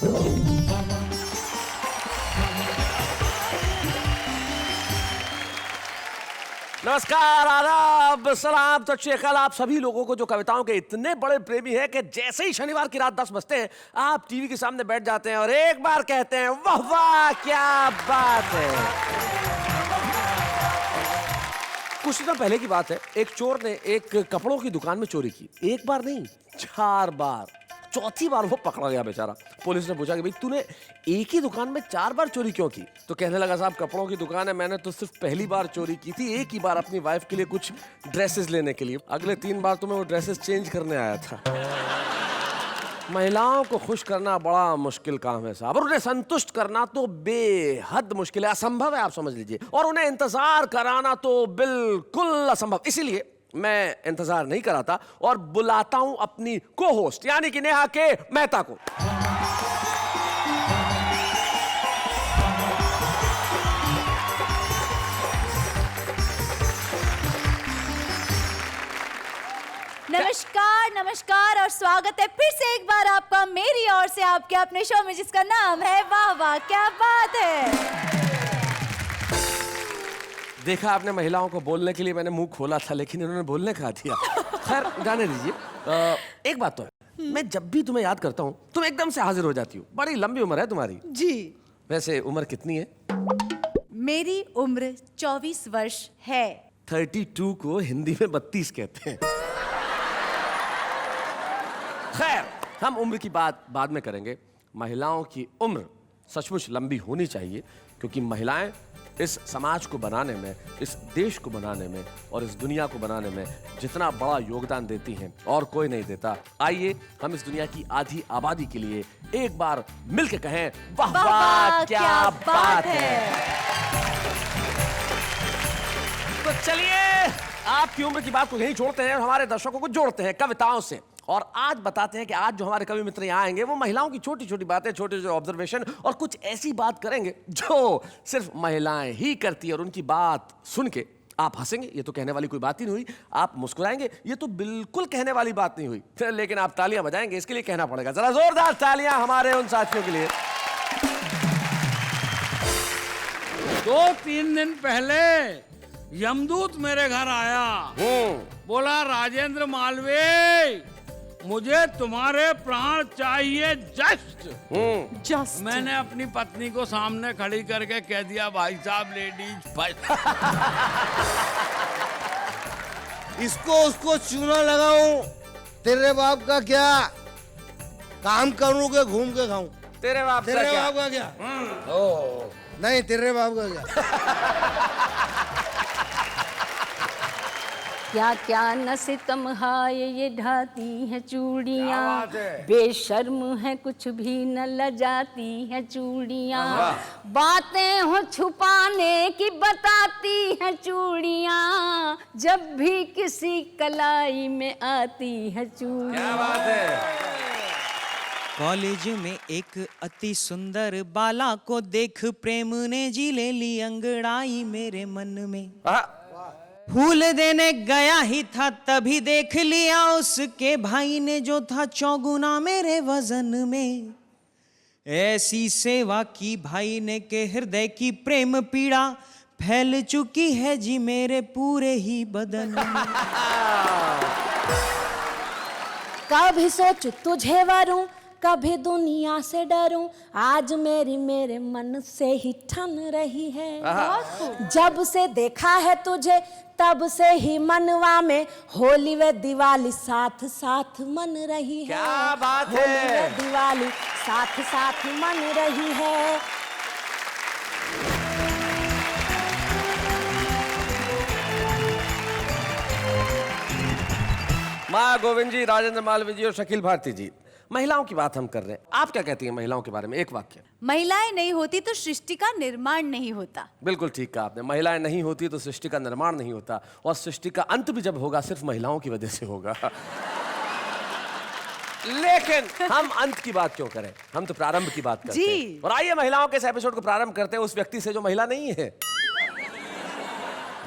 नमस्कार, आदाब, सलाम, सत श्री अकाल आप सभी लोगों को जो कविताओं के इतने बड़े प्रेमी हैं कि जैसे ही शनिवार की रात 10 बजते हैं आप टीवी के सामने बैठ जाते हैं और एक बार कहते हैं वाह वाह क्या बात है। कुछ दिनों पहले की बात है, एक चोर ने एक कपड़ों की दुकान में चोरी की। एक बार नहीं, 4 बार। चौथी बार वो पकड़ा गया बेचारा। पुलिस ने पूछा कि भाई तूने एक ही दुकान में 4 बार चोरी क्यों की? तो कहने लगा साहब कपड़ों की दुकान है, मैंने तो सिर्फ पहली बार चोरी की थी, एक ही बार अपनी वाइफ के लिए कुछ ड्रेसेस लेने के लिए। अगले 3 बार तो मैं वो ड्रेसेस चेंज करने आया था। महिलाओं को खुश करना बड़ा मुश्किल काम है साहब, और उन्हें संतुष्ट करना तो बेहद मुश्किल है, असंभव है आप समझ लीजिए। और उन्हें इंतजार कराना तो बिल्कुल असंभव। इसीलिए मैं इंतजार नहीं कराता और बुलाता हूं अपनी को होस्ट यानी कि नेहा के मेहता को। नमस्कार नमस्कार और स्वागत है फिर से एक बार आपका मेरी ओर से आपके अपने शो में जिसका नाम है वाह वाह क्या बात है। देखा आपने, महिलाओं को बोलने के लिए मैंने मुंह खोला था लेकिन इन्होंने बोलने का दिया। खैर जाने दीजिए। एक बात तो है, मैं जब भी तुम्हें याद करता हूँ तुम एकदम से हाजिर हो जाती हो। बड़ी लंबी उम्र है तुम्हारी। जी। वैसे उम्र कितनी है? मेरी उम्र 24 वर्ष है। 32 को हिंदी में 32 कहते हैं। खैर हम उम्र की बात बाद में करेंगे। महिलाओं की उम्र सचमुच लंबी होनी चाहिए क्योंकि महिलाएं इस समाज को बनाने में, इस देश को बनाने में और इस दुनिया को बनाने में जितना बड़ा योगदान देती हैं और कोई नहीं देता। आइए हम इस दुनिया की आधी आबादी के लिए एक बार मिलकर कहें वाह वाह क्या बात है। तो चलिए आपकी उम्र की बात को यहीं छोड़ते हैं और हमारे दर्शकों को जोड़ते हैं कविताओं से। और आज बताते हैं कि आज जो हमारे कवि मित्र यहाँ आएंगे वो महिलाओं की छोटी छोटी बातें, छोटे छोटे ऑब्जर्वेशन और कुछ ऐसी बात करेंगे जो सिर्फ महिलाएं ही करती है। और उनकी बात सुन के आप हंसेंगे, ये तो कहने वाली कोई बात ही नहीं हुई। आप मुस्कुराएंगे, ये तो बिल्कुल कहने वाली बात नहीं हुई। लेकिन आप तालियां बजाएंगे, इसके लिए कहना पड़ेगा। जरा जोरदार तालियां हमारे उन साथियों के लिए। 2-3 दिन पहले यमदूत मेरे घर आया, बोला राजेंद्र मालवीय मुझे तुम्हारे प्राण चाहिए जस्ट। मैंने अपनी पत्नी को सामने खड़ी करके कह दिया भाई साहब लेडीज फर्स्ट। इसको उसको चूना लगाऊं, तेरे बाप का क्या काम करूं के घूम के खाऊं? तेरे बाप का क्या? नहीं तेरे बाप का क्या? क्या क्या न सितम हाय ये ढाती हैं चूड़ियाँ, बेशर्म है कुछ भी न लजाती हैं चूड़ियाँ, बातें हो छुपाने की बताती हैं चूड़ियाँ, जब भी किसी कलाई में आती है चूड़ियाँ। क्या बात है। कॉलेज में एक अति सुंदर बाला को देख प्रेम ने जी ले ली अंगड़ाई मेरे मन में। फूल देने गया ही था तभी देख लिया उसके भाई ने जो था चौगुना मेरे वजन में। ऐसी सेवा की भाई ने के हृदय की प्रेम पीड़ा फैल चुकी है जी मेरे पूरे ही बदन में। कभी सोच तुझे वरूं, कभी दुनिया से डरूं, आज मेरे मन से ही ठन रही है। जब से देखा है तुझे तब से ही मनवा में होली व दिवाली साथ साथ मन रही है। क्या बात है। होली व दिवाली साथ साथ मन रही है। माँ गोविंद जी, राजेंद्र मालवीय जी और शकील भारती जी, महिलाओं की बात हम कर रहे हैं। आप क्या कहती हैं महिलाओं के बारे में? एक वाक्य। महिलाएं नहीं होती तो सृष्टि का निर्माण नहीं होता। बिल्कुल ठीक कहा आपने। महिलाएं नहीं होती तो सृष्टि का निर्माण नहीं होता और सृष्टि का अंत भी जब होगा सिर्फ महिलाओं की वजह से होगा। लेकिन हम अंत की बात क्यों करें, हम तो प्रारंभ की बात करते हैं। और आइए महिलाओं के इस एपिसोड को प्रारंभ करते हैं उस व्यक्ति से जो महिला नहीं है।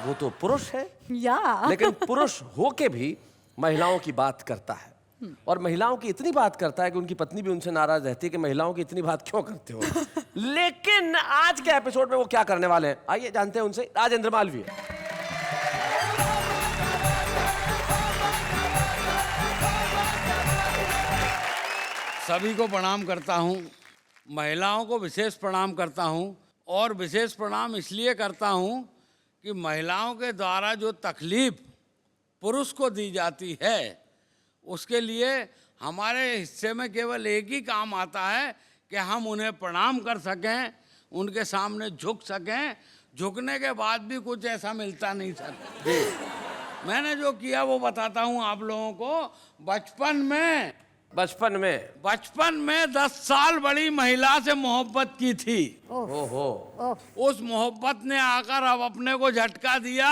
वो तो पुरुष है, या लेकिन पुरुष होके भी महिलाओं की बात करता है। और महिलाओं की इतनी बात करता है कि उनकी पत्नी भी उनसे नाराज रहती है कि महिलाओं की इतनी बात क्यों करते हो। लेकिन आज के एपिसोड में वो क्या करने वाले हैं, आइए जानते हैं उनसे। राजेंद्र मालवीय। सभी को प्रणाम करता हूँ, महिलाओं को विशेष प्रणाम करता हूँ, और विशेष प्रणाम इसलिए करता हूँ कि महिलाओं के द्वारा जो तकलीफ पुरुष को दी जाती है उसके लिए हमारे हिस्से में केवल एक ही काम आता है कि हम उन्हें प्रणाम कर सकें, उनके सामने झुक सकें। झुकने के बाद भी कुछ ऐसा मिलता नहीं सर। मैंने जो किया वो बताता हूँ आप लोगों को। बचपन में 10 साल बड़ी महिला से मोहब्बत की थी। ओहो। उस मोहब्बत ने आकर अब अपने को झटका दिया।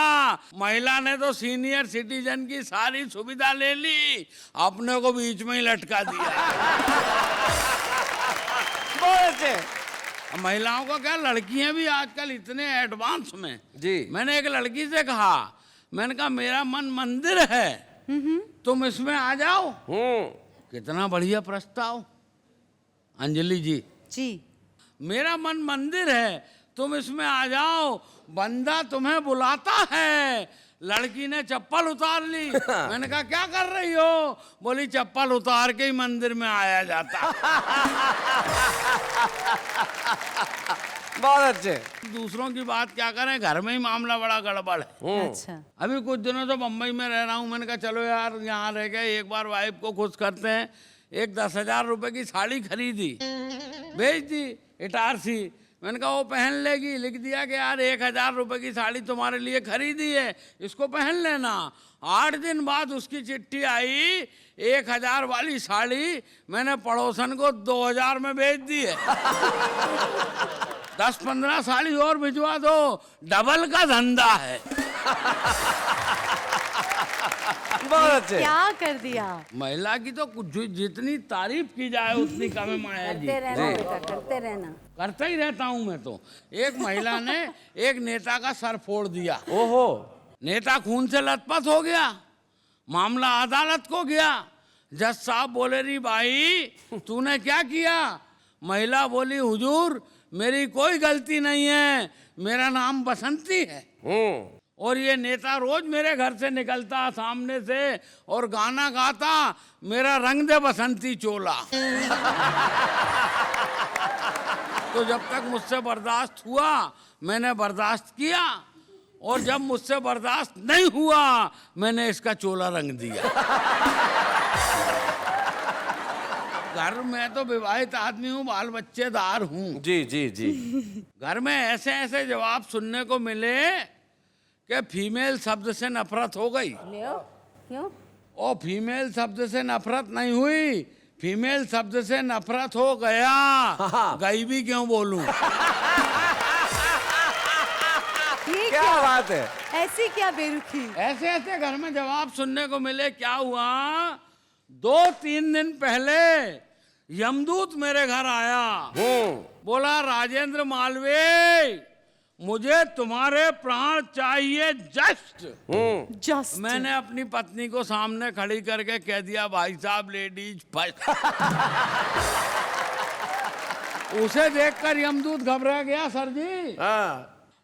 महिला ने तो सीनियर सिटीजन की सारी सुविधा ले ली, अपने को बीच में ही लटका दिया। बहुत अच्छे। अब महिलाओं को क्या, लड़कियां भी आजकल इतने एडवांस में। जी। मैंने एक लड़की से कहा, मैंने कहा मेरा मन मंदिर है, तुम इसमें आ जाओ। कितना बढ़िया प्रस्ताव अंजलि जी। जी। मेरा मन मंदिर है, तुम इसमें आ जाओ, बंदा तुम्हें बुलाता है। लड़की ने चप्पल उतार ली। मैंने कहा क्या कर रही हो? बोली चप्पल उतार के ही मंदिर में आया जाता। बहुत अच्छे। दूसरों की बात क्या करें, घर में ही मामला बड़ा गड़बड़ है। अच्छा। अभी कुछ दिनों तो बम्बई में रह रहा हूँ। मैंने कहा चलो यार यहाँ रह गए, एक बार वाइफ को खुश करते हैं। एक 10,000 रुपए की साड़ी खरीदी, भेज दी इटारसी। मैंने कहा वो पहन लेगी। लिख दिया कि यार 1,000 रुपए की साड़ी तुम्हारे लिए खरीदी है, इसको पहन लेना। 8 दिन बाद उसकी चिट्ठी आई, 1,000 वाली साड़ी मैंने पड़ोसन को 2,000 में बेच दी है। 10-15 साड़ी और भिजवा दो, डबल का धंधा है। बहुत अच्छे। क्या कर दिया? महिला की तो कुछ जितनी तारीफ की जाए उतनी कम है माया जी। करते रहना बेटा, करते रहना। करता ही रहता हूँ मैं तो। एक महिला ने एक नेता का सर फोड़ दिया। ओहो। नेता खून से लथपथ हो गया, मामला अदालत को गया। जज साहब बोले री भाई तूने क्या किया? महिला बोली हुजूर मेरी कोई गलती नहीं है, मेरा नाम बसंती है और ये नेता रोज मेरे घर से निकलता सामने से और गाना गाता, मेरा रंग दे बसंती चोला। तो जब तक मुझसे बर्दाश्त हुआ मैंने बर्दाश्त किया, और जब मुझसे बर्दाश्त नहीं हुआ मैंने इसका चोला रंग दिया। घर में तो विवाहित आदमी हूँ, बाल बच्चेदार हूँ। जी जी जी। घर में ऐसे ऐसे जवाब सुनने को मिले कि फीमेल शब्द से नफरत हो गई। क्यों? और फीमेल शब्द से नफरत नहीं हुई, फीमेल शब्द से नफरत हो गया। गई भी क्यों बोलूं? ये क्या बात है? ऐसी क्या बेरुखी? ऐसे ऐसे घर में जवाब सुनने को मिले। क्या हुआ, 2-3 दिन पहले यमदूत मेरे घर आया। बोला राजेंद्र मालवीय मुझे तुम्हारे प्राण चाहिए जस्ट। जस्ट। मैंने अपनी पत्नी को सामने खड़ी करके कह दिया भाई साहब लेडीज फर्स्ट। उसे देखकर यमदूत घबरा गया। सर जी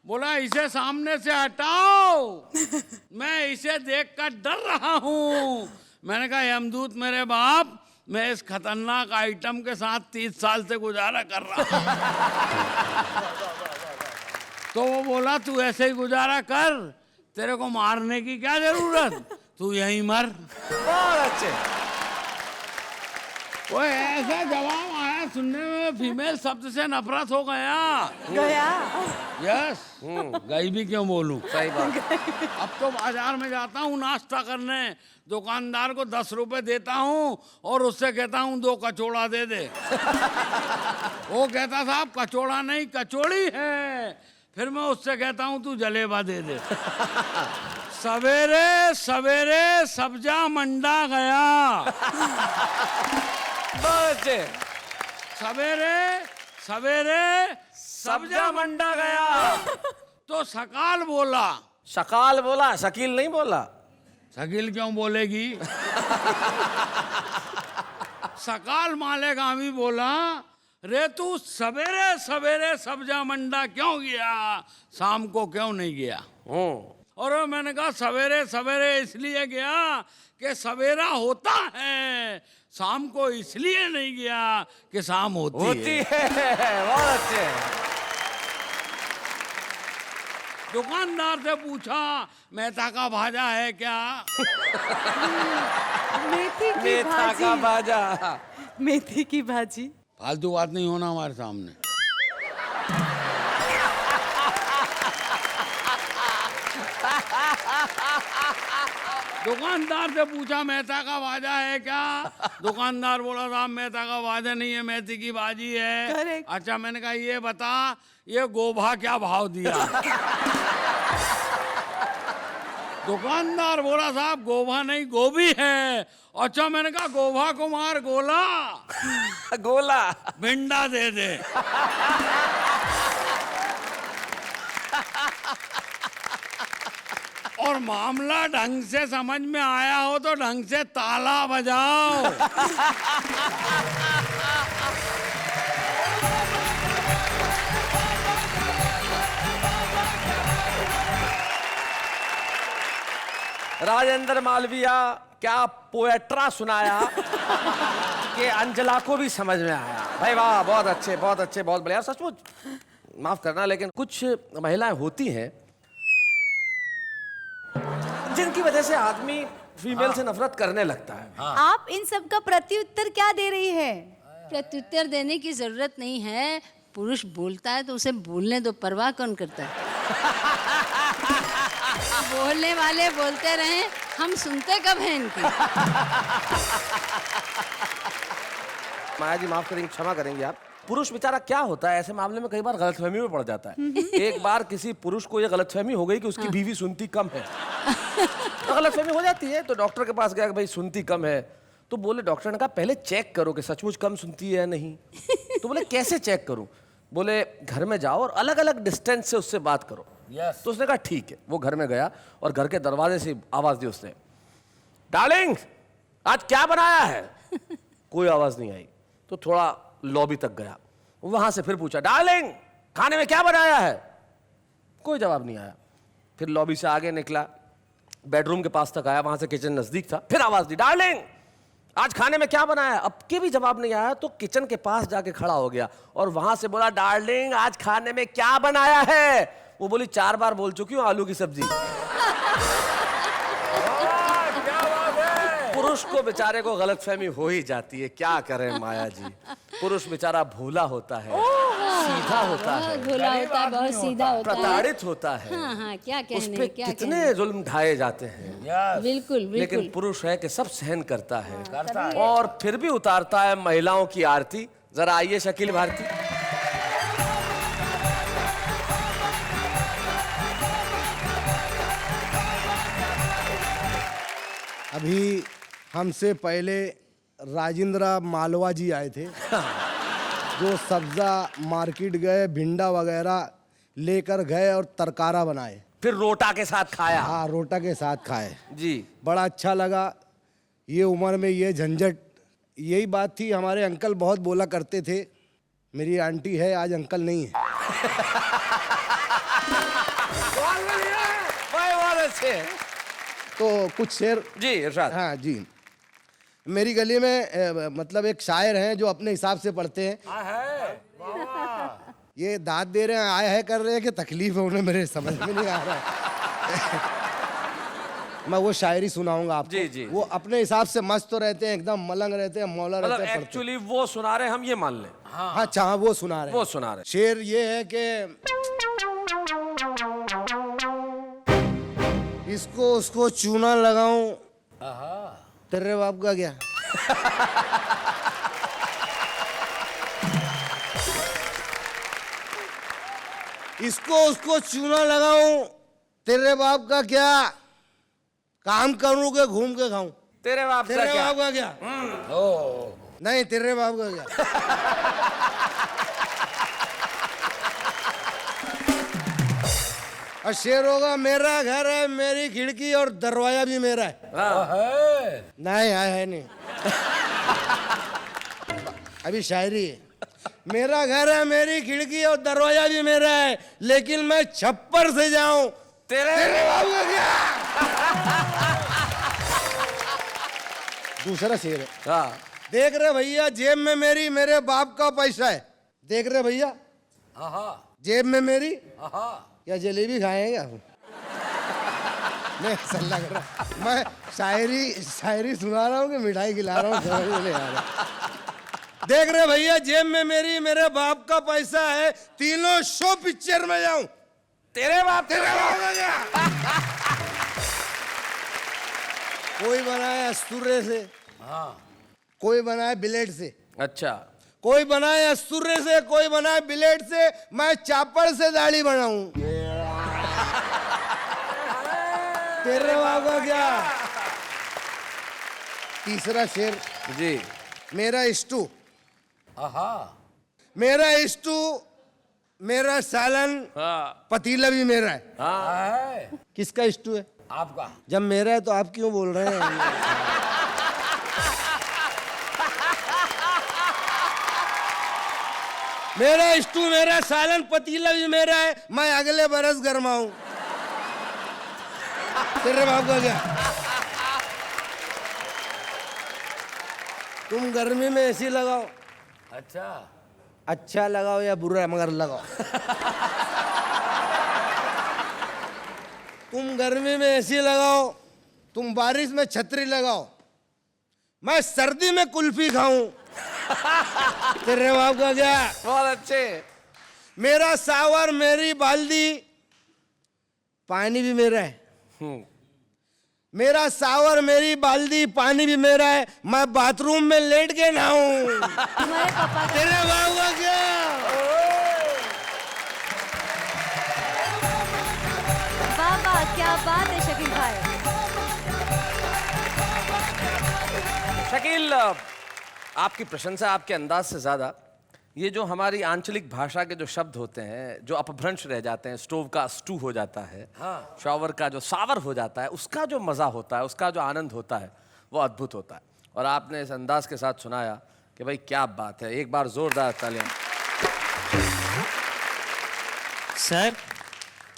बोला इसे सामने से हटाओ, मैं इसे देखकर डर रहा हूँ। मैंने कहा यमदूत मेरे बाप, मैं इस खतरनाक आइटम के साथ 30 साल से गुजारा कर रहा हूँ। तो वो बोला तू ऐसे ही गुजारा कर, तेरे को मारने की क्या जरूरत, तू यहीं मर। बहुत अच्छे। वो ऐसा जवाब आया सुनने में, फीमेल शब्द से नफरत हो गया। यस। गई भी क्यों बोलूं? सही बात। अब तो बाजार में जाता हूँ नाश्ता करने, दुकानदार को 10 रुपए देता हूँ और उससे कहता हूँ 2 कचौड़ा दे दे। वो कहता साहब कचौड़ा नहीं कचौड़ी है। फिर मैं उससे कहता हूँ तू जलेबा दे दे। सवेरे सवेरे सब्जा मंडा गया। बहुत अच्छे। सवेरे सवेरे सब्जा मंडा गया तो सकाल बोला। शकाल बोला, शकील नहीं बोला। शकील क्यों बोलेगी? सकाल मालेगामी बोला, रे तू सवेरे सवेरे सब्जा मंडा क्यों गया, शाम को क्यों नहीं गया? और मैंने कहा सवेरे सवेरे इसलिए गया कि सवेरा होता है, शाम को इसलिए नहीं गया कि शाम होती है। बहुत अच्छे। दुकानदार से पूछा, मेथा का भाजा है क्या? मेथी की मेथा का भाजी। भाजा। मेथी की भाजी। फालतू बात नहीं होना हमारे सामने। दुकानदार से पूछा, मेथा का भाजा है क्या? दुकानदार बोला, साहब मेथा का भाजा नहीं है, मेथी की भाजी है। Correct. अच्छा, मैंने कहा ये बता, ये गोभा क्या भाव दिया? दुकानदार बोला, साहब गोभा नहीं गोभी है। अच्छा, मैंने कहा गोभा को मार गोला, गोला। भिंडा दे दे। और मामला ढंग से समझ में आया हो तो ढंग से ताला बजाओ। राजेंद्र मालविया, क्या पोएट्रा सुनाया कि अंजला को भी समझ में आया। भाई वाह, बहुत अच्छे, बहुत अच्छे, बहुत बढ़िया। सचमुच माफ करना, लेकिन कुछ महिलाएं होती हैं जिनकी वजह से आदमी फीमेल से नफरत करने लगता है। आप इन सब का प्रत्युत्तर क्या दे रही है? प्रत्युत्तर देने की जरूरत नहीं है। पुरुष बोलता है तो उसे बोलने दो, परवाह कौन करता है? बोलने वाले बोलते रहे, हम सुनते कब हैं इनकी? माया जी माफ करेंगे, क्षमा करेंगे आप। पुरुष बेचारा क्या होता है ऐसे मामले में, कई बार गलतफहमी में पड़ जाता है। एक बार किसी पुरुष को यह गलतफहमी हो गई कि उसकी बीवी सुनती कम है, तो गलतफहमी हो जाती है। तो डॉक्टर के पास गया कि भाई सुनती कम है, तो बोले, डॉक्टर ने कहा पहले चेक करो कि सचमुच कम सुनती है या नहीं। तो बोले कैसे चेक करूं? बोले घर में जाओ और अलग अलग डिस्टेंस से उससे बात करो। तो उसने कहा ठीक है। वो घर में गया और घर के दरवाजे से आवाज दी उसने, डार्लिंग आज क्या बनाया है? कोई आवाज नहीं आई। तो थोड़ा लॉबी तक गया, वहां से फिर पूछा, डार्लिंग खाने में क्या बनाया है? कोई जवाब नहीं आया। फिर लॉबी से आगे निकला, बेडरूम के पास तक आया, वहां से किचन नजदीक था, फिर आवाज दी, डार्लिंग आज खाने में क्या बनाया है? अब के भी जवाब नहीं आया। तो किचन के पास जाके खड़ा हो गया और वहां से बोला, डार्लिंग आज खाने में क्या बनाया है? वो बोली 4 बार बोल चुकी हूँ, आलू की सब्जी। पुरुष को बेचारे को गलतफहमी हो ही जाती है, क्या करें माया जी। पुरुष बेचारा भोला होता है, सीधा होता है, भोला होता है, बहुत सीधा होता है, प्रताड़ित होता है। हाँ हाँ, क्या उस कहने, पे क्या कितने जुल्म ढाए जाते हैं। बिल्कुल लेकिन बिल्कुल। पुरुष है कि सब सहन करता है और फिर भी उतारता है महिलाओं की आरती। जरा आइए शकील भारती। अभी हमसे पहले राजेंद्र मालवा जी आए थे, जो सब्जा मार्केट गए, भिंडा वगैरह लेकर गए और तरकारा बनाए, फिर रोटा के साथ खाया। हाँ रोटा के साथ खाए जी। बड़ा अच्छा लगा। ये उम्र में ये झंझट, यही बात थी। हमारे अंकल बहुत बोला करते थे, मेरी आंटी है आज अंकल नहीं है। बहुत अच्छे। तो कुछ शेर जी इरशाद। हाँ जी। मेरी गली में मतलब एक शायर हैं जो अपने हिसाब से पढ़ते हैं। ये दाद दे रहे हैं, आए है कर रहे हैं कि तकलीफ है उन्हें, मेरे समझ में नहीं आ रहा है। मैं वो शायरी सुनाऊंगा आपको। जी, जी, वो अपने हिसाब से मस्त तो रहते हैं, एकदम मलंग रहते हैं, मौला रहते मतलब हैं, पढ़ते एक्चुअली वो सुना रहे, हम ये मान लें। हैं। हाँ चाह वो सुना रहे हैं। वो सुना रहे। शेर ये है कि इसको उसको चूना लगाऊं, तेरे बाप का क्या? इसको उसको चूना लगाऊं, तेरे बाप का क्या? काम करूं के घूम के खाऊं, तेरे बाप का तेरे क्या? बाप का क्या? नहीं तेरे बाप का क्या? और शेर होगा, मेरा घर है, मेरी खिड़की और दरवाजा भी मेरा है। हाँ। नहीं है नहीं। अभी शायरी है। मेरा घर है, मेरी खिड़की और दरवाजा भी मेरा है, लेकिन मैं छप्पर से जाऊं तेरे बाबू का क्या? दूसरा शेर है। हाँ। देख रहे भैया जेब में मेरी मेरे बाप का पैसा है। देख रहे भैया जेब में मेरी क्या जलेबी खाए क्या? नहीं ऐसा लग रहा मैं शायरी सुना रहा हूँ कि मिठाई खिला रहा हूँ, समझ नहीं आ रहा। देख रहे भैया जेब में मेरी मेरे बाप का पैसा है, तीनों शो पिक्चर में जाऊं तेरे बाप का क्या? कोई बनाए अस्तुरे से, कोई बनाए बिलेट से, अच्छा। कोई बनाए अस्तुरे से, कोई बनाए बिलेट से, मैं चापड़ से दाढ़ी बनाऊं तेरे बाप का क्या? तीसरा शेर जी। मेरा स्टू, मेरा स्टू, मेरा सालन, पतीला भी मेरा है। किसका स्टू है? आपका। जब मेरा है तो आप क्यों बोल रहे हैं? मेरा स्टू, मेरा सालन, पतीला भी मेरा है, मैं अगले बरस गरमाऊं तेरे बाप का क्या? तुम गर्मी में एसी लगाओ, अच्छा लगाओ या बुरा मगर लगाओ। तुम गर्मी में एसी लगाओ, तुम बारिश में छतरी लगाओ, मैं सर्दी में कुल्फी खाऊं तेरे बाप का क्या? बहुत अच्छे। मेरा सावर, मेरी बाल्दी, पानी भी मेरा है। मेरा सावर, मेरी बाल्दी, पानी भी मेरा है, मैं बाथरूम में लेट के नहाऊं हमारे पापा का तेरे बाप का क्या? बाबा, क्या बात है शकील भाई। शकील, आपकी प्रशंसा आपके अंदाज से ज्यादा ये जो हमारी आंचलिक भाषा के जो शब्द होते हैं जो अपभ्रंश रह जाते हैं, स्टोव का स्टू हो जाता है, शॉवर का जो सावर हो जाता है, उसका जो मजा होता है, उसका जो आनंद होता है, वो अद्भुत होता है। और आपने इस अंदाज के साथ सुनाया कि भाई क्या बात है। एक बार जोरदार तालियां। सर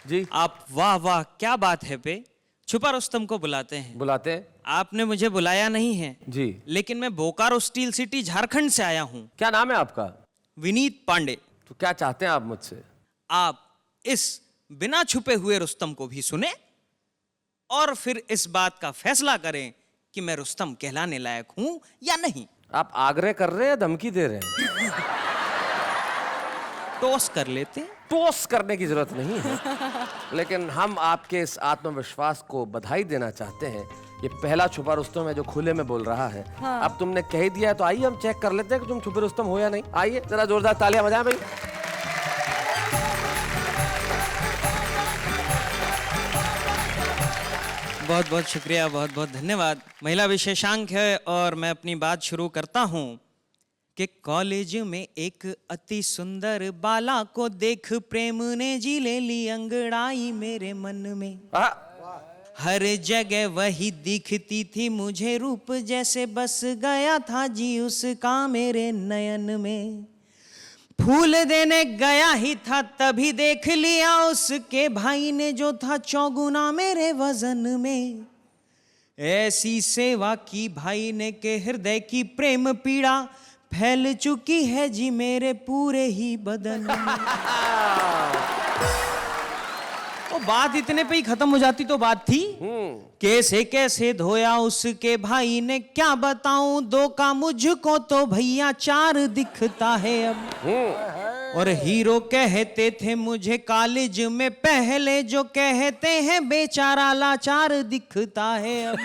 जी। आप वाह वाह क्या बात है पे छुपा रुस्तम को बुलाते हैं। बुलाते हैं? आपने मुझे बुलाया नहीं है जी। लेकिन मैं बोकारो स्टील सिटी झारखंड से आया हूँ। क्या नाम है आपका? विनीत पांडे। तो क्या चाहते हैं आप मुझसे? आप इस बिना छुपे हुए रुस्तम को भी सुने और फिर इस बात का फैसला करें कि मैं रुस्तम कहलाने लायक हूं या नहीं। आप आग्रह कर रहे हैं या धमकी दे रहे हैं? टॉस कर लेते हैं। टॉस करने की जरूरत नहीं है, लेकिन हम आपके इस आत्मविश्वास को बधाई देना चाहते हैं। ये पहला छुपा रुस्तम है जो खुले में बोल रहा है। हाँ। अब तुमने कह दिया है तो आइए हम चेक कर लेते हैं कि तुम छुपे रुस्तम हो या नहीं। आइए जरा जोरदार तालियां बजाएं भाई। बहुत बहुत शुक्रिया, बहुत बहुत धन्यवाद। महिला विशेषांक है और मैं अपनी बात शुरू करता हूं कि कॉलेज में एक अति सुंदर बाला को देख प्रेम ने जी ले ली अंगड़ाई मेरे मन में। हर जगह वही दिखती थी मुझे रूप जैसे बस गया था जी उसका मेरे नयन में। फूल देने गया ही था तभी देख लिया उसके भाई ने जो था चौगुना मेरे वजन में। ऐसी सेवा की भाई ने के हृदय की प्रेम पीड़ा फैल चुकी है जी मेरे पूरे ही बदन में। वो बात इतने पे ही खत्म हो जाती तो बात थी। कैसे कैसे धोया उसके भाई ने क्या बताऊं, दो का मुझको तो भैया चार दिखता है अब। और हीरो कहते थे मुझे कॉलेज में पहले, जो कहते हैं बेचारा लाचार दिखता है अब।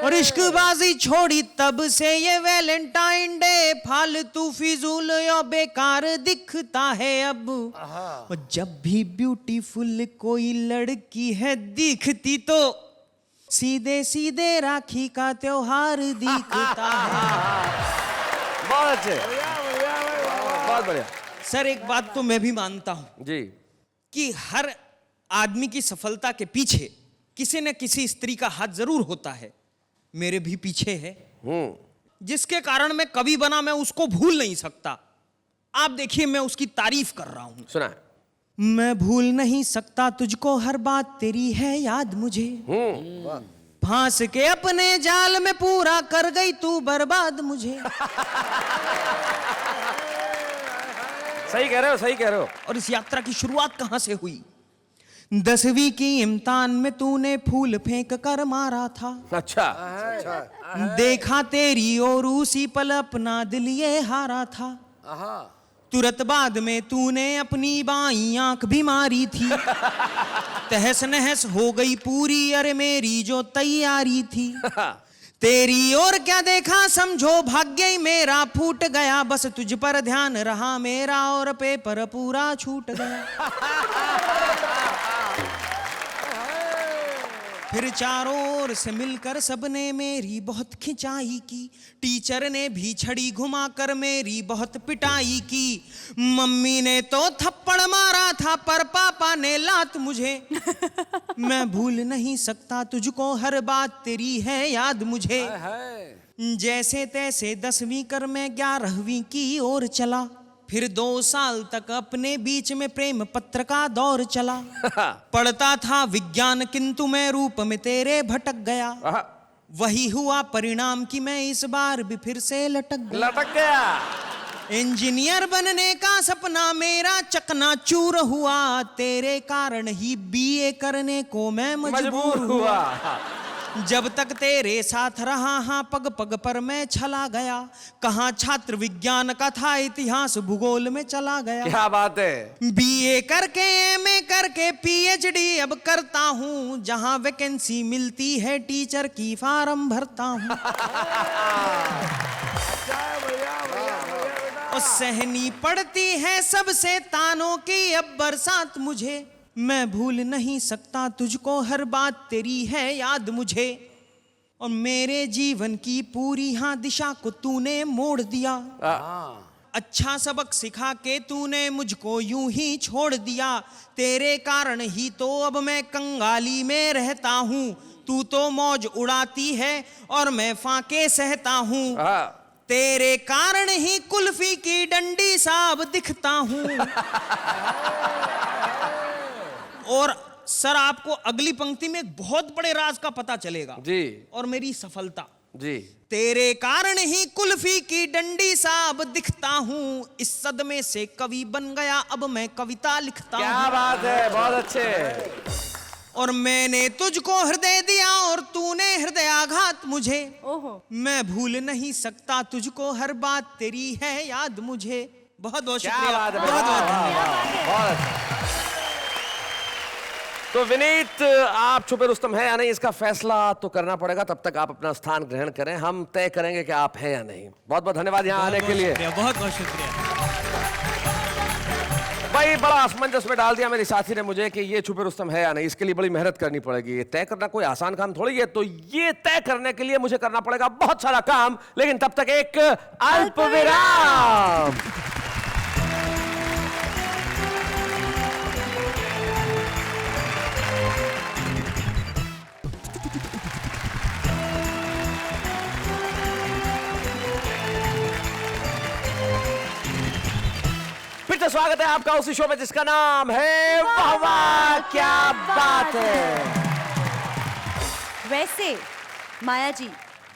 और इश्कबाजी छोड़ी तब से ये वैलेंटाइन डे फालतू फिजूल या बेकार दिखता है अब। और जब भी ब्यूटीफुल कोई लड़की है दिखती तो सीधे सीधे राखी का त्योहार दिखता है। बहुत अच्छे, बहुत बढ़िया। सर एक बात तो मैं भी मानता हूं जी कि हर आदमी की सफलता के पीछे किसी न किसी स्त्री का हाथ जरूर होता है। मेरे भी पीछे है। जिसके कारण मैं कवि बना, मैं उसको भूल नहीं सकता। आप देखिए, मैं उसकी तारीफ कर रहा हूं। सुना है। मैं भूल नहीं सकता तुझको, हर बात तेरी है याद मुझे। फांस के अपने जाल में पूरा कर गई तू बर्बाद मुझे। सही कह रहे हो, सही कह रहे हो। और इस यात्रा की शुरुआत कहां से हुई? 10वीं की इम्तिहान में तूने फूल फेंक कर मारा था। अच्छा। देखा तेरी और उसी पल अपना दिल ये हारा था। तुरंत बाद में तूने अपनी बाईं आंख भी मारी थी। तहस नहस हो गई पूरी अरे मेरी जो तैयारी थी। तेरी और क्या देखा समझो भाग्य ही मेरा फूट गया, बस तुझ पर ध्यान रहा मेरा और पेपर पूरा छूट गया। फिर चारों ओर से मिलकर सबने मेरी बहुत खिंचाई की। टीचर ने भी छड़ी घुमाकर मेरी बहुत पिटाई की। मम्मी ने तो थप्पड़ मारा था पर पापा ने लात मुझे। मैं भूल नहीं सकता तुझको, हर बात तेरी है याद मुझे। जैसे तैसे 10वीं कर मैं 11वीं की ओर चला। फिर 2 साल तक अपने बीच में प्रेम पत्र का दौर चला। पढ़ता था विज्ञान किंतु मैं रूप में तेरे भटक गया। वही हुआ परिणाम कि मैं इस बार भी फिर से लटक गया। इंजीनियर बनने का सपना मेरा चकनाचूर हुआ। तेरे कारण ही बीए करने को मैं मजबूर हुआ। जब तक तेरे साथ रहा हाँ पग पग पर मैं छला गया। कहाँ छात्र विज्ञान का था इतिहास भूगोल में चला गया। क्या बात है। बीए करके एमए करके पीएचडी अब करता हूँ। जहाँ वैकेंसी मिलती है टीचर की फार्म भरता हूँ। और सहनी पड़ती है सबसे तानों की अब बरसात मुझे। मैं भूल नहीं सकता तुझको, हर बात तेरी है याद मुझे। और मेरे जीवन की पूरी हाँ दिशा को तूने मोड़ दिया। अच्छा सबक सिखा के तूने मुझको यूं ही छोड़ दिया। तेरे कारण ही तो अब मैं कंगाली में रहता हूँ। तू तो मौज उड़ाती है और मैं फाके सहता हूँ। तेरे कारण ही कुल्फी की डंडी साब दिखता हूँ। और सर आपको अगली पंक्ति में एक बहुत बड़े राज का पता चलेगा जी। और मेरी सफलता जी। तेरे कारण ही कुल्फी की डंडी साब दिखता हूँ। इस सदमे से कवि बन गया अब मैं कविता लिखता हूँ। क्या बात है, बहुत अच्छे। और मैंने तुझको हृदय दिया और तूने हृदयाघात मुझे। ओहो। मैं भूल नहीं सकता तुझको, हर बात तेरी है याद मुझे। बहुत बहुत शुक्रिया। बात है, बहुत बहुत धन्यवाद। बहुत अच्छा। तो विनीत, आप छुपे रुस्तम है या नहीं इसका फैसला तो करना पड़ेगा। तब तक आप अपना स्थान ग्रहण करें, हम तय करेंगे कि आप हैं या नहीं। बहुत बहुत धन्यवाद यहाँ आने के लिए। बहुत बहुत शुक्रिया। भाई बड़ा असमंजस में डाल दिया मेरी साथी ने मुझे कि ये छुपे रुस्तम है या नहीं। इसके लिए बड़ी मेहनत करनी पड़ेगी। ये तय करना कोई आसान काम थोड़ी है। तो ये तय करने के लिए मुझे करना पड़ेगा बहुत सारा काम। लेकिन तब तक एक अल्प विराम। फिर से स्वागत है आपका उसी शो में जिसका नाम है वाह वाह क्या बात है। वैसे माया जी,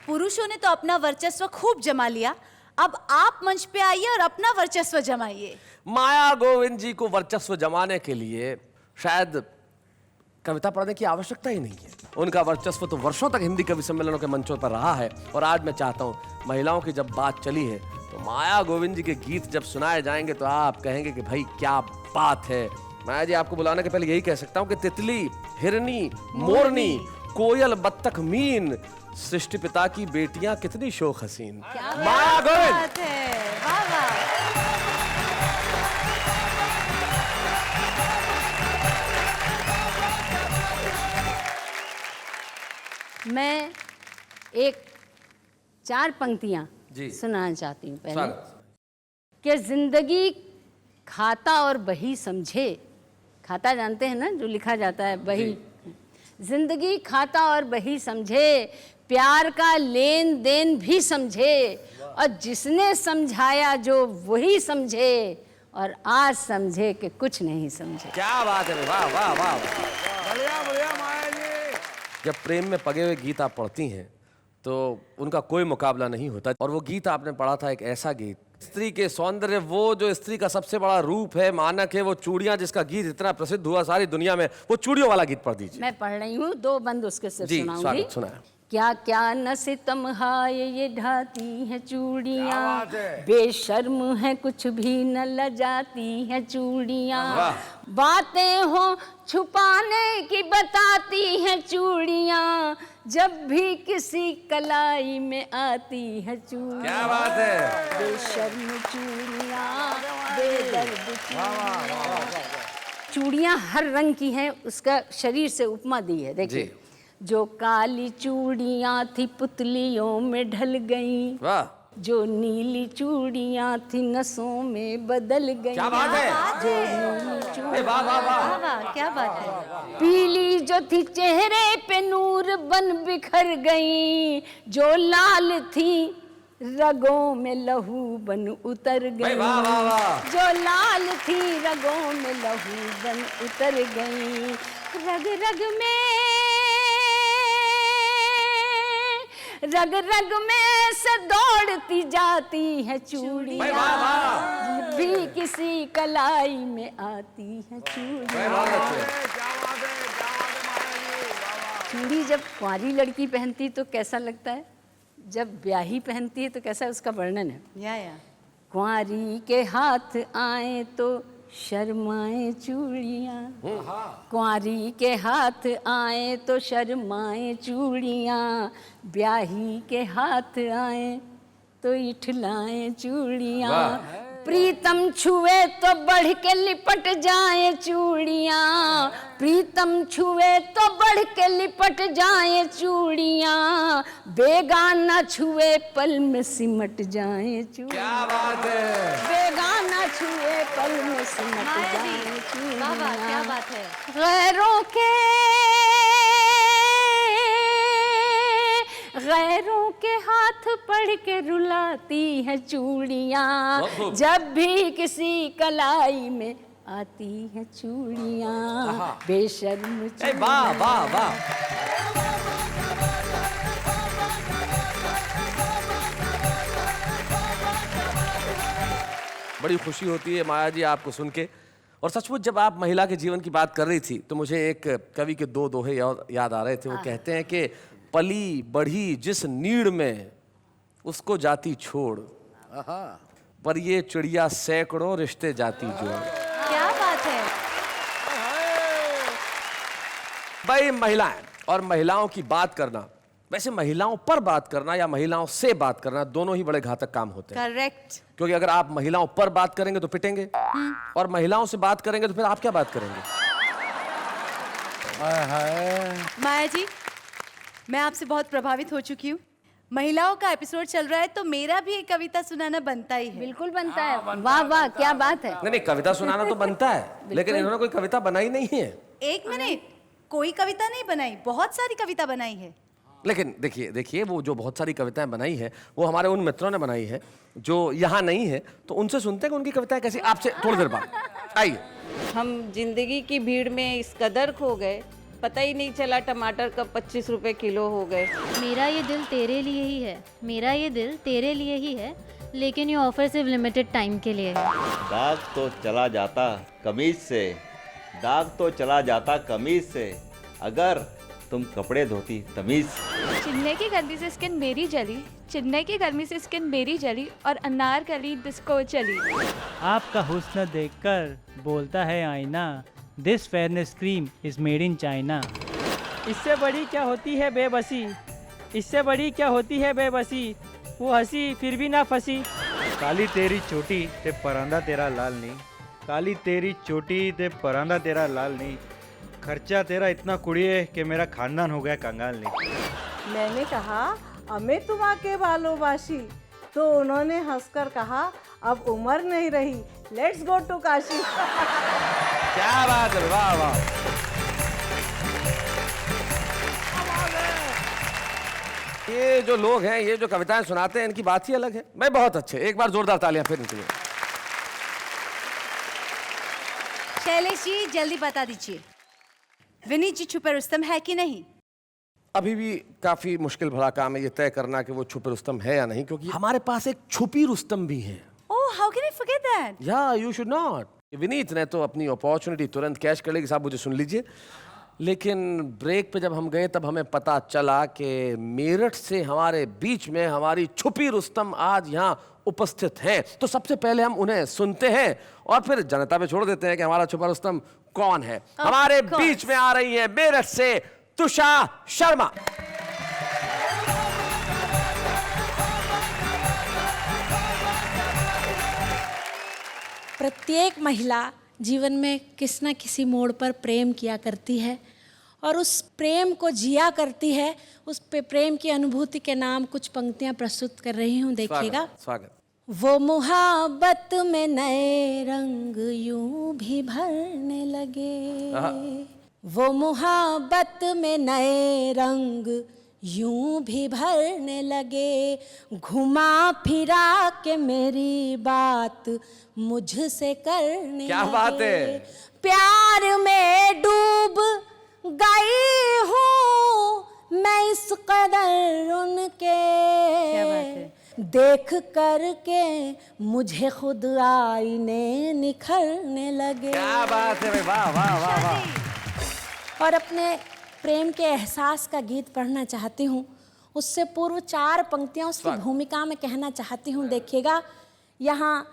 पुरुषों ने तो अपना वर्चस्व खूब जमा लिया। अब आप मंच पे आइए और अपना वर्चस्व जमाइए। माया गोविंद जी को वर्चस्व जमाने के लिए शायद कविता पढ़ने की आवश्यकता ही नहीं है। उनका वर्चस्व तो वर्षों तक हिंदी कवि सम्मेलनों के मंचों पर रहा है। और आज मैं चाहता हूं, महिलाओं की जब बात चली है तो माया गोविंद जी के गीत जब सुनाए जाएंगे तो आप कहेंगे कि भाई क्या बात है। माया जी, आपको बुलाने के पहले यही कह सकता हूं कि तितली, हिरनी, मोरनी, कोयल, बत्तख, मीन, सृष्टि पिता की बेटियां कितनी शोक हसीन। माया गोविंद। बात है, वाह वाह। मैं एक 4 पंक्तियां जी। सुनाना चाहती हूँ पहले स्वागत। कि जिंदगी खाता और बही समझे। खाता जानते हैं ना, जो लिखा जाता है बही। जिंदगी खाता और बही समझे, प्यार का लेन देन भी समझे, और जिसने समझाया जो वही समझे, और आज समझे कि कुछ नहीं समझे। क्या बात है, वाह वाह वाह। बढ़िया बढ़िया माया जी। जब प्रेम में पगे हुए गीत आप पढ़ती हैं तो उनका कोई मुकाबला नहीं होता। और वो गीत आपने पढ़ा था, एक ऐसा गीत, स्त्री के सौंदर्य, वो जो स्त्री का सबसे बड़ा रूप है, मानक है, वो चूड़ियां, जिसका गीत इतना प्रसिद्ध हुआ सारी दुनिया में, वो चूड़ियों वाला गीत पढ़ दीजिए। मैं पढ़ रही हूँ, 2 बंद उसके सिर्फ जी सुनाऊंगी। स्वागत, सुनाया। क्या क्या न सितम हाय ये ढाती है चूड़ियाँ, बेशर्म है कुछ भी न लजाती है चूड़ियाँ, बातें हो छुपाने की बताती है चूड़ियाँ, जब भी किसी कलाई में आती है चूड़ियाँ। क्या बात है। बेशर्म चूड़ियाँ, बेदर्द चूड़ियाँ। चूड़ियाँ हर रंग की हैं, उसका शरीर से उपमा दी है, देखिए। जो काली चूड़ियाँ थी पुतलियों में ढल गईं, वाह। जो नीली चूड़ियाँ थी नसों में बदल गईं। क्या बात है। जो नीली चूड़ियाँ, वाह वाह वाह। वाह, क्या बात है। पीली जो थी चेहरे पे नूर बन बिखर गईं, जो लाल थी रगों में लहू बन उतर गई। वाह वाह वाह। जो लाल थी रगों में लहू बन उतर गई, रग रग में से दौड़ती जाती है चूड़ियाँ, भी किसी कलाई में आती है चूड़ियाँ। चूड़ी जब कुंवारी लड़की पहनती तो कैसा लगता है, जब ब्याही पहनती है तो कैसा उसका वर्णन है। या कुंवारी के हाथ आए तो शर्माए चूड़ियाँ, कुंवारी के हाथ आए तो शर्माए चूड़ियाँ, ब्याही के हाथ आए तो इठलाए चूड़ियाँ, प्रीतम छुए तो बढ़ के लिपट जाए चूड़ियाँ, प्रीतम छुए तो बढ़ के लिपट जाए चूड़ियाँ, बेगाना छुए पल में सिमट जाए चूड़ियाँ। क्या बात है। बेगाना छुए पल में सिमट माया जाए जी, वाह वाह, क्या चूड़ियाँ। बात है। गैरों के हाथ पढ़ के रुलाती है चूड़ियाँ, जब भी किसी कलाई में आती है चूड़ियाँ, बेशर्म वाह वाह वाह। बड़ी खुशी होती है माया जी आपको सुन के। और सचमुच जब आप महिला के जीवन की बात कर रही थी तो मुझे एक कवि के 2 दोहे याद आ रहे थे। वो कहते हैं कि पली बढ़ी जिस नीड़ में उसको जाती छोड़, पर ये चिड़िया सैकड़ों रिश्ते जाती जोड़। क्या बात है। भाई महिलाएं और महिलाओं की बात करना, वैसे महिलाओं पर बात करना या महिलाओं से बात करना, दोनों ही बड़े घातक काम होते हैं। करेक्ट। क्योंकि अगर आप महिलाओं पर बात करेंगे तो पिटेंगे, और महिलाओं से बात करेंगे तो फिर आप क्या बात करेंगे। माया जी, मैं आपसे बहुत प्रभावित हो चुकी हूँ। महिलाओं का एपिसोड चल रहा है तो मेरा भी एक कविता सुनाना बनता ही है। बिल्कुल बनता है। वाह वाह, क्या बात है। नहीं, कविता सुनाना तो बनता है, लेकिन इन्होंने कोई कविता बनाई नहीं है। एक मिनट, कोई कविता नहीं बनाई, बहुत सारी कविता बनाई है। लेकिन देखिए वो जो बहुत सारी कविताएं बनाई है वो हमारे उन मित्रों ने बनाई है जो यहाँ नहीं है, तो उनसे सुनते हैं कि उनकी कविताएं कैसी। आपसे थोड़ी देर बाद आइए। हम जिंदगी की भीड़ में इस कदर खो गए, पता ही नहीं चला टमाटर कब 25 रुपए किलो हो गए। मेरा ये दिल तेरे लिए ही है, मेरा ये दिल तेरे लिए ही है, लेकिन ये ऑफर सिर्फ लिमिटेड टाइम के लिए है। दाग तो चला जाता कमीज से, दाग तो चला जाता कमीज से, अगर तुम कपड़े धोती तमीज से। चिन्ने की गर्मी से स्किन मेरी जली, चिन्ने की गर्मी से स्किन मेरी जली, और अनारकली डिस्को चली। आपका हुस्न देखकर बोलता है आईना, this fairness cream is made in China. इससे बड़ी क्या होती है बेबसी, इससे बड़ी क्या होती है बेबसी, वो हंसी फिर भी ना फंसी। काली तेरी चोटी ते परांदा तेरा लाल नहीं, काली तेरी चोटी ते परांदा तेरा लाल नहीं, खर्चा तेरा इतना कुड़िए कि मेरा खानदान हो गया कंगाल नहीं। मैंने कहा हमें तुम आके भालोबाशी, तो उन्होंने हंसकर कहा अब उम्र नहीं रही, लेट्स गो टू काशी। क्या बात है, वाह वाह। ये जो लोग हैं, ये जो कविताएं सुनाते हैं, इनकी बात ही अलग है। भाई बहुत अच्छे, एक बार जोरदार तालियां फिर इनके लिए। शैलेश जी जल्दी बता दीजिए, विनीत जी छुपे रुस्तम है कि नहीं? अभी भी काफी मुश्किल भरा काम है ये तय करना कि वो छुपे रुस्तम है या नहीं, क्योंकि हमारे पास एक छुपी रुस्तम भी है। Oh, how can I forget that? Yeah you should not. Vineet ने तो अपनी अपॉर्चुनिटी तुरंत कैच कर ली कि साहब मुझे सुन लीजिए, लेकिन ब्रेक पे जब हम गए तब हमें पता चला कि मेरठ से हमारे बीच में हमारी छुपी रुस्तम आज यहाँ उपस्थित हैं। तो सबसे पहले हम उन्हें सुनते हैं और फिर जनता पे छोड़ देते हैं कि हमारा छुपा रुस्तम कौन है। हमारे बीच में आ रही है मेरठ से तुषा शर्मा। प्रत्येक महिला जीवन में किसी न किसी मोड़ पर प्रेम किया करती है और उस प्रेम को जिया करती है। उस प्रेम की अनुभूति के नाम कुछ पंक्तियां प्रस्तुत कर रही हूँ, देखिएगा। स्वागत। वो मुहाबत में नए रंग यूं भी भरने लगे, वो मुहाबत में नए रंग यूं भी भरने लगे, घुमा फिरा के मेरी बात मुझसे करने क्या लगे। बात है। प्यार में डूब गई हूँ मैं इस कदर उनके, क्या बात है। देख करके मुझे खुद आईने निखरने लगे। क्या बात है, वाह वाह वाह वाह। और अपने प्रेम के एहसास का गीत पढ़ना चाहती हूँ। उससे पूर्व 4 पंक्तियाँ उसकी भूमिका में कहना चाहती हूँ, देखिएगा। यहाँ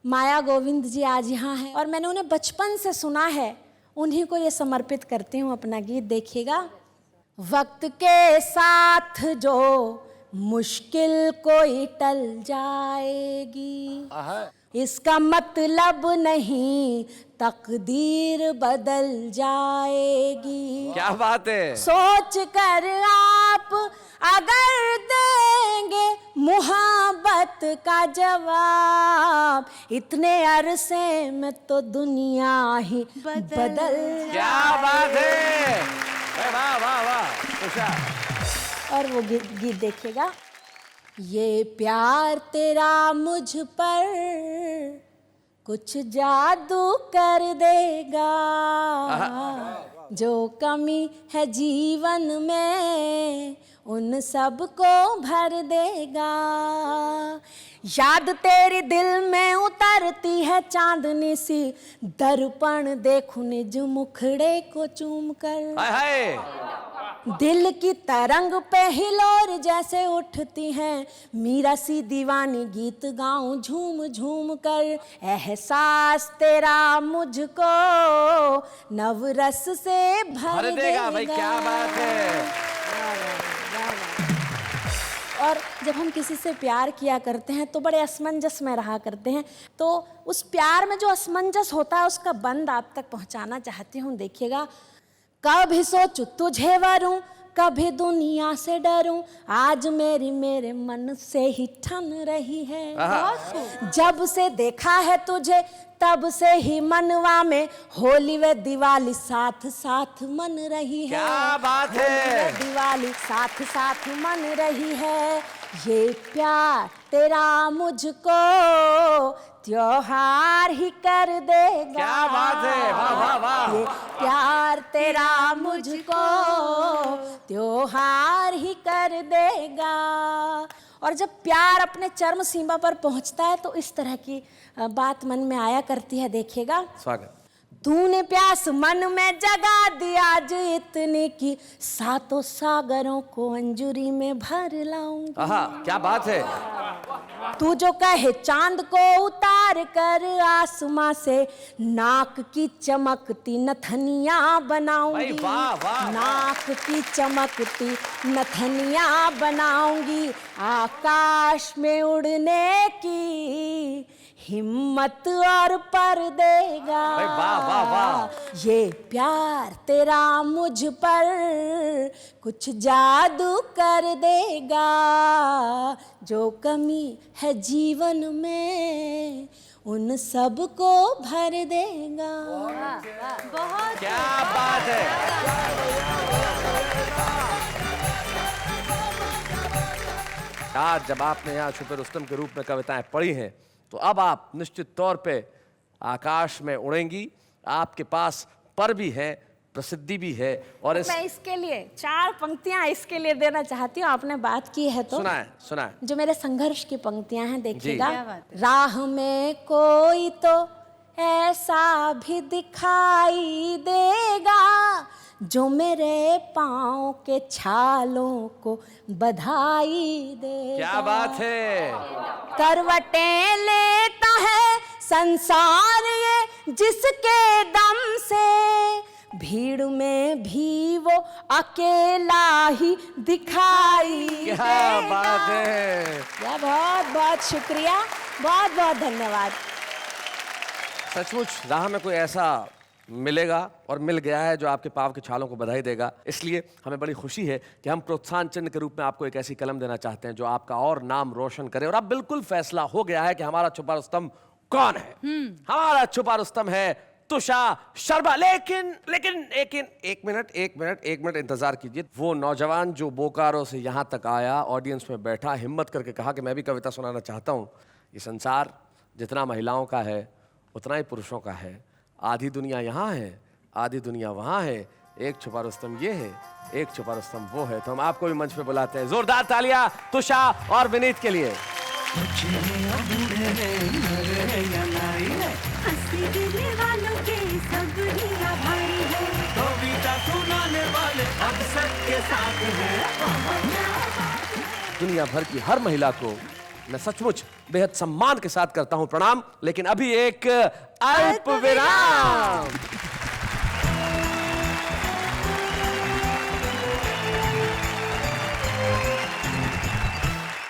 माया गोविंद जी आज यहाँ हैं और मैंने उन्हें बचपन से सुना है, उन्हीं को ये समर्पित करती हूँ अपना गीत, देखिएगा। वक्त के साथ जो मुश्किल कोई टल जाएगी, इसका मतलब नहीं तकदीर बदल जाएगी। क्या बात है। सोच कर आप अगर देंगे मुहब्बत का जवाब, इतने अरसे में तो दुनिया ही बदल क्या बात है, वाह वाह वाह। और वो गीत देखिएगा। ये प्यार तेरा मुझ पर कुछ जादू कर देगा, जो कमी है जीवन में उन सबको भर देगा। याद तेरी दिल में उतरती है चांदनी सी, दर्पण देखूं निज मुखड़े को चूम कर। हाय हाय। दिल की तरंग पे हिलोर जैसे उठती हैं, मीरा सी दीवानी गीत गाऊं झूम झूम कर। एहसास तेरा मुझको नवरस से भर देगा। भाई क्या बात है। और जब हम किसी से प्यार किया करते हैं तो बड़े असमंजस में रहा करते हैं, तो उस प्यार में जो असमंजस होता है उसका बंद आप तक पहुंचाना चाहती हूँ, देखिएगा। कभी सोचूं तुझे वरूं, कभी दुनिया से डरूं, आज मेरे मन से ही ठन रही है। जब से देखा है तुझे तब से ही मनवा में होली व दिवाली साथ साथ मन रही है। क्या बात है। दिवाली साथ साथ मन रही है। ये प्यार तेरा मुझको त्योहार ही कर देगा। क्या बात है, वाह वाह वाह। ये प्यार तेरा मुझको त्योहार ही कर देगा। और जब प्यार अपने चरम सीमा पर पहुंचता है तो इस तरह की बात मन में आया करती है, देखिएगा। स्वागत। तूने प्यास मन में जगा दी आज इतनी की, सातों सागरों को अंजुरी में भर लाऊंगी। क्या बात है। तू जो कहे चांद को उतार कर आसमां से, नाक की चमकती नथनिया बनाऊंगी। वाह वाह। नाक की चमकती नथनिया बनाऊंगी। आकाश में उड़ने की हिम्मत और पर देगा। वाह वाह वाह। ये प्यार तेरा मुझ पर कुछ जादू कर देगा, जो कमी है जीवन में उन सबको भर देगा। बहुत क्या बात है। आज जब आपने यहाँ छुपे रुस्तम के रूप में कविताएं पढ़ी हैं तो अब आप निश्चित तौर पे आकाश में उड़ेंगी। आपके पास पर भी है, प्रसिद्धि भी है। और मैं इसके लिए 4 पंक्तियां इसके लिए देना चाहती हूँ, आपने बात की है तो सुनाए। जो मेरे संघर्ष की पंक्तियां हैं देखिएगा। क्या बात है। राह में कोई तो ऐसा भी दिखाई देगा जो मेरे पाँव के छालों को बधाई देगा। क्या बात है। करवटें लेता है संसार ये जिसके दम से, भीड़ में भी वो अकेला ही दिखाई क्या देगा। बात है। या बहुत बहुत शुक्रिया, बहुत बहुत धन्यवाद। सचमुच राह में कोई ऐसा मिलेगा और मिल गया है जो आपके पाँव के छालों को बधाई देगा। इसलिए हमें बड़ी खुशी है कि हम प्रोत्साहन चिन्ह के रूप में आपको एक ऐसी कलम देना चाहते हैं जो आपका और नाम रोशन करे। और अब बिल्कुल फैसला हो गया है कि हमारा छुपा रुस्तम कौन है। हमारा छुपा रुस्तम है तुषार शर्मा। लेकिन एक मिनट इंतजार कीजिए। वो नौजवान जो बोकारो से यहाँ तक आया, ऑडियंस में बैठा, हिम्मत करके कहा कि मैं भी कविता सुनाना चाहता हूँ। ये संसार जितना महिलाओं का है उतना ही पुरुषों का है। आधी दुनिया यहाँ है, आधी दुनिया वहाँ है। एक छुपा रुस्तम ये है, एक छुपा रुस्तम वो है। तो हम आपको भी मंच पे बुलाते हैं। जोरदार तालियां तुषार और विनीत के लिए। दुनिया भर की हर महिला को मैं सचमुच बेहद सम्मान के साथ करता हूं प्रणाम। लेकिन अभी एक अल्प विराम।